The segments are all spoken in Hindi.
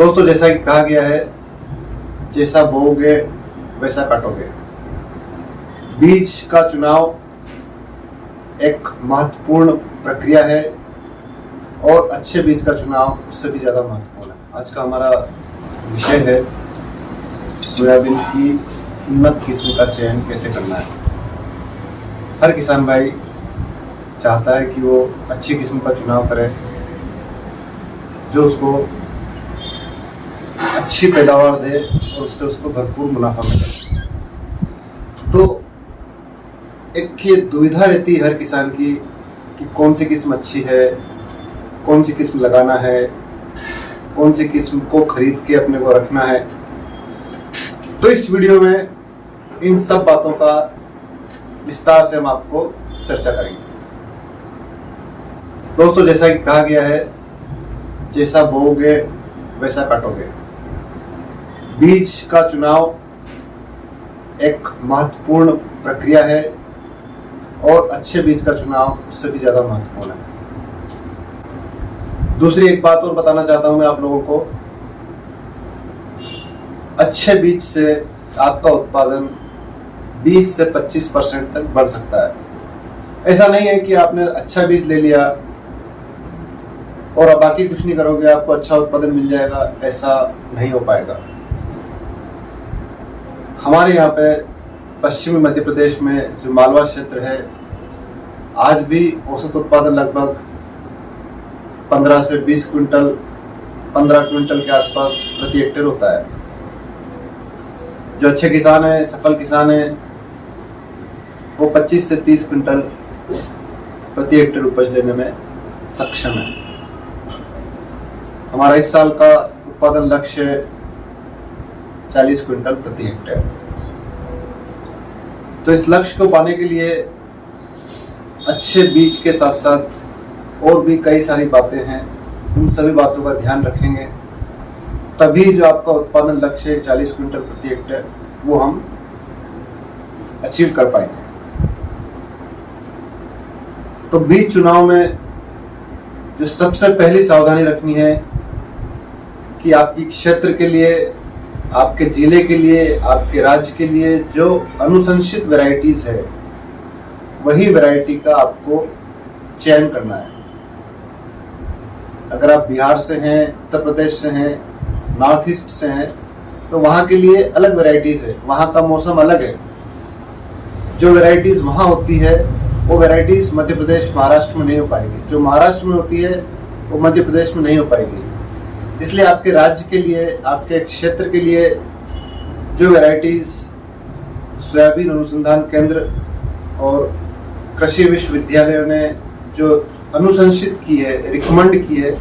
दोस्तों, जैसा कि कहा गया है, जैसा बोओगे वैसा काटोगे। बीज का चुनाव एक महत्वपूर्ण प्रक्रिया है और अच्छे बीज का चुनाव उससे भी ज़्यादा महत्वपूर्ण है। आज का हमारा विषय है सोयाबीन की उन्नत किस्म का चयन कैसे करना है। हर किसान भाई चाहता है कि वो अच्छी किस्म का चुनाव करे जो उसको अच्छी पैदावार दे और उससे उसको भरपूर मुनाफा मिले। तो एक ये दुविधा रहती है हर किसान की कि कौन सी किस्म अच्छी है, कौन सी किस्म लगाना है, कौन सी किस्म को खरीद के अपने को रखना है। तो इस वीडियो में इन सब बातों का विस्तार से हम आपको चर्चा करेंगे। दोस्तों, जैसा कि कहा गया है, जैसा बोओगे वैसा काटोगे। बीज का चुनाव एक महत्वपूर्ण प्रक्रिया है और अच्छे बीज का चुनाव उससे भी ज़्यादा महत्वपूर्ण है। दूसरी एक बात और बताना चाहता हूं मैं आप लोगों को, अच्छे बीज से आपका उत्पादन 20 से 25% तक बढ़ सकता है। ऐसा नहीं है कि आपने अच्छा बीज ले लिया और अब बाकी कुछ नहीं करोगे आपको अच्छा उत्पादन मिल जाएगा, ऐसा नहीं हो पाएगा। हमारे यहाँ पे पश्चिमी मध्य प्रदेश में जो मालवा क्षेत्र है, आज भी औसत उत्पादन लगभग 15 से 20 क्विंटल, 15 क्विंटल के आसपास प्रति हेक्टेयर होता है। जो अच्छे किसान हैं, सफल किसान हैं, वो 25 से 30 क्विंटल प्रति हेक्टेयर उपज लेने में सक्षम है। हमारा इस साल का उत्पादन लक्ष्य है 40 क्विंटल प्रति हेक्टेयर। तो इस लक्ष्य को पाने के लिए अच्छे बीज के साथ साथ और भी कई सारी बातें हैं, उन सभी बातों का ध्यान रखेंगे तभी जो आपका उत्पादन लक्ष्य है 40 क्विंटल प्रति हेक्टेयर वो हम अचीव कर पाएंगे। तो बीज चुनाव में जो सबसे पहली सावधानी रखनी है कि आपकी क्षेत्र के लिए, आपके जिले के लिए, आपके राज्य के लिए जो अनुशंसित वैरायटीज है वही वैरायटी का आपको चयन करना है। अगर आप बिहार से हैं, उत्तर प्रदेश से हैं, नॉर्थ ईस्ट से हैं, तो वहाँ के लिए अलग वैरायटीज है, वहाँ का मौसम अलग है। जो वैरायटीज वहाँ होती है वो वैरायटीज मध्य प्रदेश, महाराष्ट्र में नहीं हो पाएगी। जो महाराष्ट्र में होती है वो मध्य प्रदेश में नहीं हो पाएगी। इसलिए आपके राज्य के लिए, आपके क्षेत्र के लिए जो वैरायटीज सोयाबीन अनुसंधान केंद्र और कृषि विश्वविद्यालयों ने जो अनुशंसित की है, रिकमेंड की है,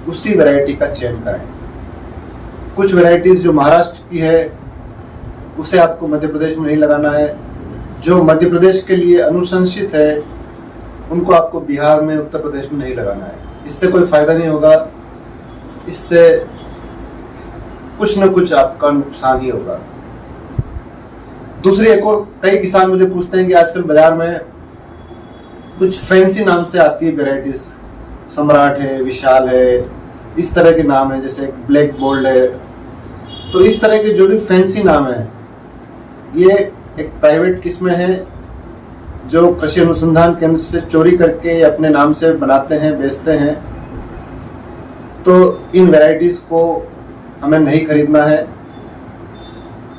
उसी वैरायटी का चयन करें। कुछ वैरायटीज जो महाराष्ट्र की है उसे आपको मध्य प्रदेश में नहीं लगाना है। जो मध्य प्रदेश के लिए अनुशंसित है उनको आपको बिहार में, उत्तर प्रदेश में नहीं लगाना है। इससे कोई फायदा नहीं होगा, इससे कुछ न कुछ आपका नुकसान ही होगा। दूसरी एक और, कई किसान मुझे पूछते हैं कि आजकल बाजार में कुछ फैंसी नाम से आती है वैरायटीज, सम्राट है, विशाल है, इस तरह के नाम है, जैसे ब्लैक गोल्ड है। तो इस तरह के जो भी फैंसी नाम है ये एक प्राइवेट किस्में हैं जो कृषि अनुसंधान केंद्र से चोरी करके अपने नाम से बनाते हैं, बेचते हैं। तो इन वैरायटीज को हमें नहीं खरीदना है।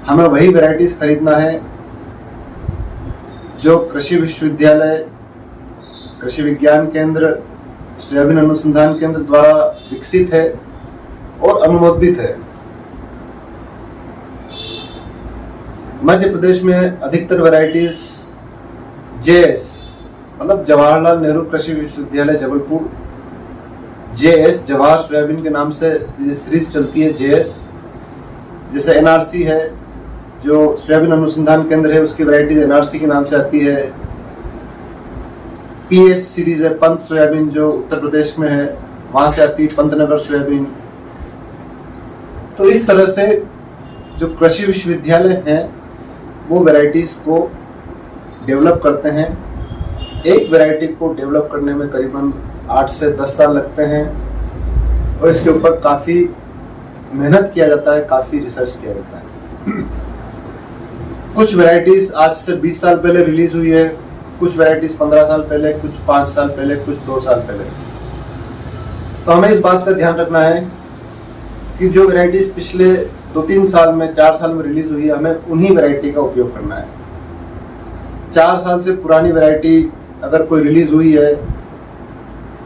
हमें वही वैरायटीज खरीदना है जो कृषि विश्वविद्यालय, कृषि विज्ञान केंद्र, सोयाबीन अनुसंधान केंद्र द्वारा विकसित है और अनुमोदित है। मध्य प्रदेश में अधिकतर वैरायटीज JS मतलब जवाहरलाल नेहरू कृषि विश्वविद्यालय जबलपुर, JS जवाहर सोयाबीन के नाम से ये सीरीज चलती है JS। जैसे NRC है, जो सोयाबीन अनुसंधान केंद्र है, उसकी वैरायटीज NRC के नाम से आती है। PS सीरीज है, पंत सोयाबीन जो उत्तर प्रदेश में है, वहां से आती है पंतनगर सोयाबीन। तो इस तरह से जो कृषि विश्वविद्यालय हैं वो वैरायटीज को डेवलप करते हैं। एक वैरायटी को डेवलप करने में करीबन 8 से 10 साल लगते हैं और इसके ऊपर काफ़ी मेहनत किया जाता है, काफ़ी रिसर्च किया जाता है। कुछ वैरायटीज़ आज से 20 साल पहले रिलीज़ हुई है, कुछ वैरायटीज़ 15 साल पहले, कुछ 5 साल पहले, कुछ 2 साल पहले। तो हमें इस बात का ध्यान रखना है कि जो वैरायटीज़ पिछले 2-3 साल में, 4 साल में रिलीज़ हुई है, हमें उन्हीं वैरायटी का उपयोग करना है। 4 साल से पुरानी वैरायटी अगर कोई रिलीज़ हुई है,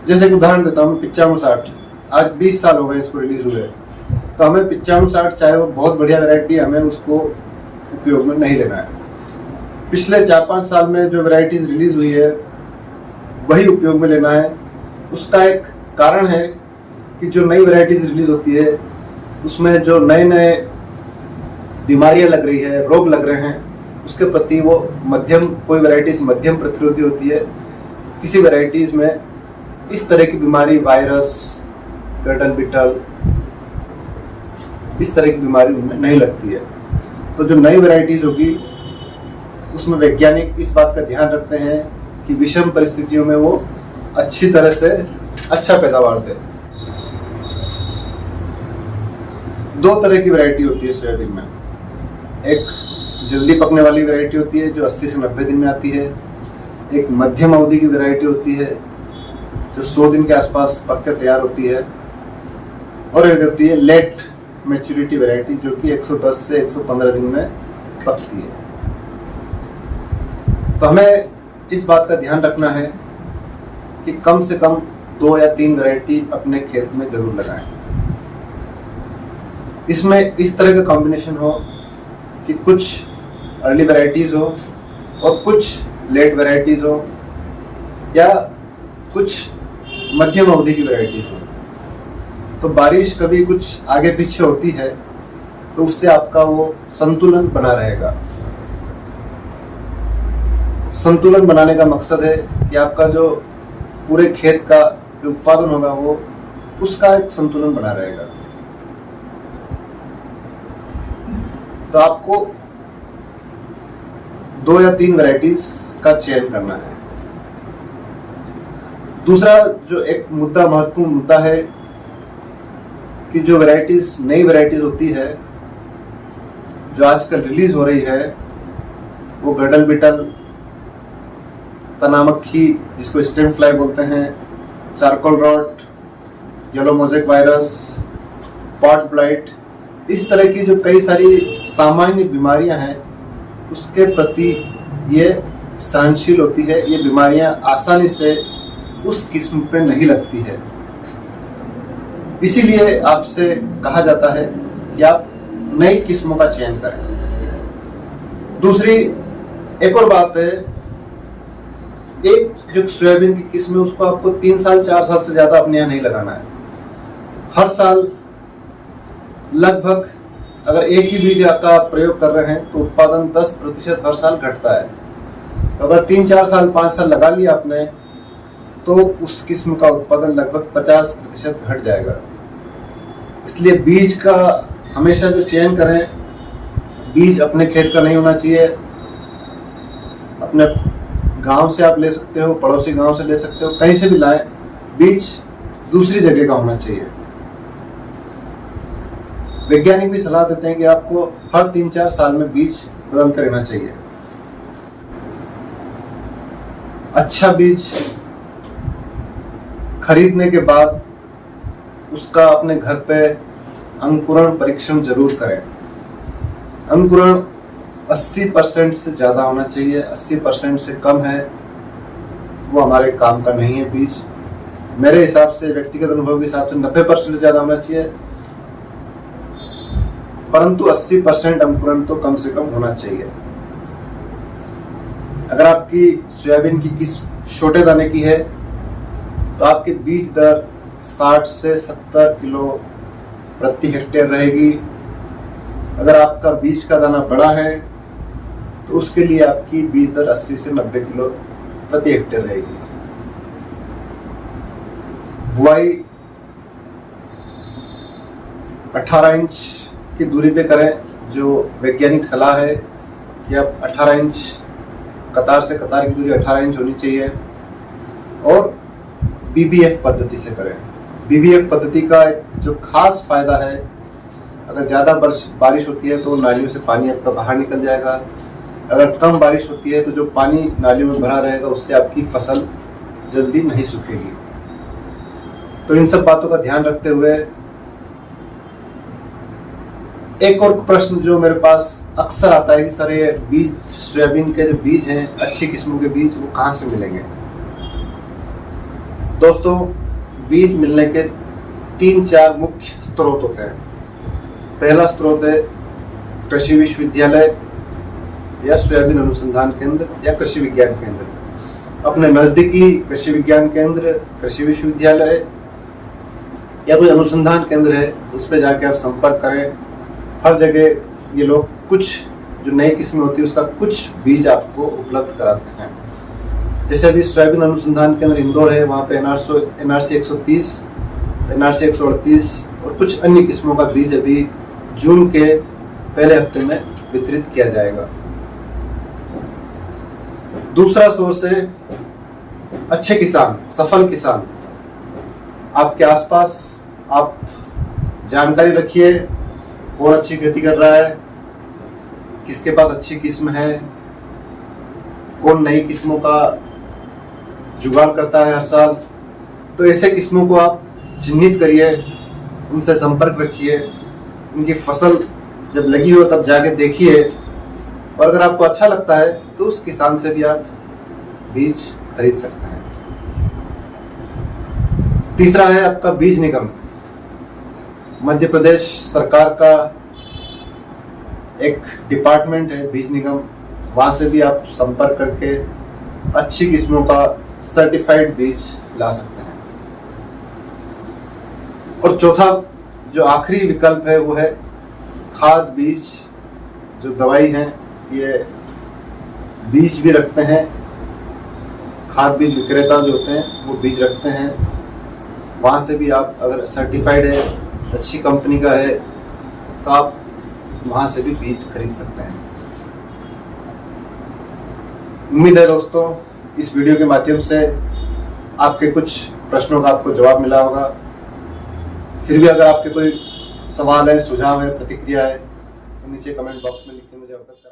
जैसे एक उदाहरण देता हूँ, 9560, आज 20 साल हो गए इसको रिलीज़ हुए, तो हमें 9560, चाहे वो बहुत बढ़िया वैरायटी, हमें उसको उपयोग में नहीं लेना है। पिछले 4-5 साल में जो वैरायटीज़ रिलीज़ हुई है वही उपयोग में लेना है। उसका एक कारण है कि जो नई वैरायटीज़ रिलीज़ होती है उसमें जो नए नए बीमारियां लग रही है, रोग लग रहे हैं, उसके प्रति वो मध्यम, कोई वैरायटीज़ मध्यम प्रतिरोधी होती है, किसी वैरायटीज़ में इस तरह की बीमारी, वायरस, गर्डल बिटल, इस तरह की बीमारी उनमें नहीं लगती है। तो जो नई वैरायटीज़ होगी उसमें वैज्ञानिक इस बात का ध्यान रखते हैं कि विषम परिस्थितियों में वो अच्छी तरह से अच्छा पैदावार दे। 2 तरह की वैरायटी होती है सोयाबीन में। एक जल्दी पकने वाली वैरायटी होती है जो 80 से 90 दिन में आती है। एक मध्यम अवधि की वैरायटी होती है जो 100 दिन के आसपास पक के तैयार होती है। और एक होती है लेट मैच्योरिटी वैरायटी जो कि 110 से 115 दिन में पकती है। तो हमें इस बात का ध्यान रखना है कि कम से कम 2 या 3 वैरायटी अपने खेत में जरूर लगाएं। इसमें इस तरह का कॉम्बिनेशन हो कि कुछ अर्ली वैरायटीज़ हो और कुछ लेट वैरायटीज़ हो या कुछ मध्यम अवधि की वैरायटीज़ हो। तो बारिश कभी कुछ आगे पीछे होती है तो उससे आपका वो संतुलन बना रहेगा। संतुलन बनाने का मकसद है कि आपका जो पूरे खेत का जो उत्पादन होगा वो उसका एक संतुलन बना रहेगा। तो आपको 2 या 3 वैरायटीज का चयन करना है। दूसरा जो एक मुद्दा, महत्वपूर्ण मुद्दा है कि जो वैरायटीज, नई वैरायटीज होती है जो आजकल रिलीज हो रही है, वो गर्डल बिटल, तना मक्खी जिसको स्टेम फ्लाई बोलते हैं, charcoal rot, yellow mosaic virus, pod blight, इस तरह की जो कई सारी सामान्य बीमारियां हैं उसके प्रति ये सहनशील होती है। ये बीमारियां आसानी से उस किस्म पे नहीं लगती है। इसीलिए आपसे कहा जाता है कि आप नई किस्मों का चयन करें। दूसरी एक और बात है, एक जो सोयाबीन की किस्म है उसको आपको 3 साल 4 साल से ज़्यादा अपने यहाँ नहीं लगाना है। हर साल लगभग अगर एक ही बीज का प्रयोग कर रहे हैं तो उत्पादन 10% हर साल घटता है। तो अगर 3-4 साल 5 साल लगा लिया आपने तो उस किस्म का उत्पादन लगभग 50% घट जाएगा। इसलिए बीज का हमेशा जो चयन करें, बीज अपने खेत का नहीं होना चाहिए। अपने गांव से आप ले सकते हो, पड़ोसी गांव से ले सकते हो, कहीं से भी लाएं, बीज दूसरी जगह का होना चाहिए। वैज्ञानिक भी सलाह देते हैं कि आपको हर 3-4 साल में बीज बदलते रहना चाहिए। अच्छा बीज खरीदने के बाद उसका अपने घर पे अंकुरण परीक्षण जरूर करें। अंकुरण 80% से ज़्यादा होना चाहिए। 80% से कम है वो हमारे काम का नहीं है बीज। मेरे हिसाब से, व्यक्तिगत अनुभव के हिसाब से 90% से ज़्यादा होना चाहिए, परंतु 80% अंकुरण तो कम से कम होना चाहिए। अगर आपकी सोयाबीन की किस्म छोटे दाने की है तो आपकी बीज दर 60 से 70 किलो प्रति हेक्टेयर रहेगी। अगर आपका बीज का दाना बड़ा है तो उसके लिए आपकी बीज दर 80 से 90 किलो प्रति हेक्टेयर रहेगी। बुआई 18 इंच की दूरी पे करें, जो वैज्ञानिक सलाह है कि आप 18 इंच, कतार से कतार की दूरी 18 इंच होनी चाहिए। और BBF पद्धति से करें। BBF पद्धति का एक जो खास फायदा है अगर ज़्यादा बारिश होती है तो नालियों से पानी आपका बाहर निकल जाएगा। अगर कम बारिश होती है तो जो पानी नालियों में भरा रहेगा उससे आपकी फसल जल्दी नहीं सूखेगी। तो इन सब बातों का ध्यान रखते हुए एक और प्रश्न जो मेरे पास अक्सर आता है कि सर ये बीज, सोयाबीन के जो बीज हैं, अच्छी किस्मों के बीज वो कहाँ से मिलेंगे। दोस्तों, बीज मिलने के 3-4 मुख्य स्रोत होते हैं। पहला स्रोत है कृषि विश्वविद्यालय या सोयाबीन अनुसंधान केंद्र या कृषि विज्ञान केंद्र। अपने नज़दीकी कृषि विज्ञान केंद्र, कृषि विश्वविद्यालय या कोई अनुसंधान केंद्र है उस पर जाके आप संपर्क करें। हर जगह ये लोग कुछ जो नई किस्में होती है उसका कुछ बीज आपको उपलब्ध कराते हैं। जैसे अभी सोयाबीन अनुसंधान केंद्र इंदौर है, वहाँ पे NRC 130, NRC 138 और कुछ अन्य किस्मों का बीज अभी जून के पहले हफ्ते में वितरित किया जाएगा। दूसरा सोर्स है अच्छे किसान, सफल किसान। आपके आसपास आप जानकारी रखिए कौन अच्छी खेती कर रहा है, किसके पास अच्छी किस्म है, कौन नई किस्मों का जुगाड़ करता है हर साल। तो ऐसे किस्मों को आप चिन्हित करिए, उनसे संपर्क रखिए, उनकी फसल जब लगी हो तब जाके देखिए, और अगर आपको अच्छा लगता है तो उस किसान से भी आप बीज खरीद सकते हैं। तीसरा है आपका बीज निगम। मध्य प्रदेश सरकार का एक डिपार्टमेंट है बीज निगम, वहाँ से भी आप संपर्क करके अच्छी किस्मों का सर्टिफाइड बीज ला सकते हैं। और चौथा जो आखिरी विकल्प है वो है खाद बीज। जो दवाई हैं ये बीज भी रखते हैं, खाद बीज विक्रेता जो होते हैं वो बीज रखते हैं। वहाँ से भी आप अगर सर्टिफाइड है, अच्छी कंपनी का है, तो आप वहाँ से भी बीज खरीद सकते हैं। उम्मीद है दोस्तों इस वीडियो के माध्यम से आपके कुछ प्रश्नों का आपको जवाब मिला होगा। फिर भी अगर आपके कोई सवाल है, सुझाव है, प्रतिक्रिया है तो नीचे कमेंट बॉक्स में लिख के मुझे अवगत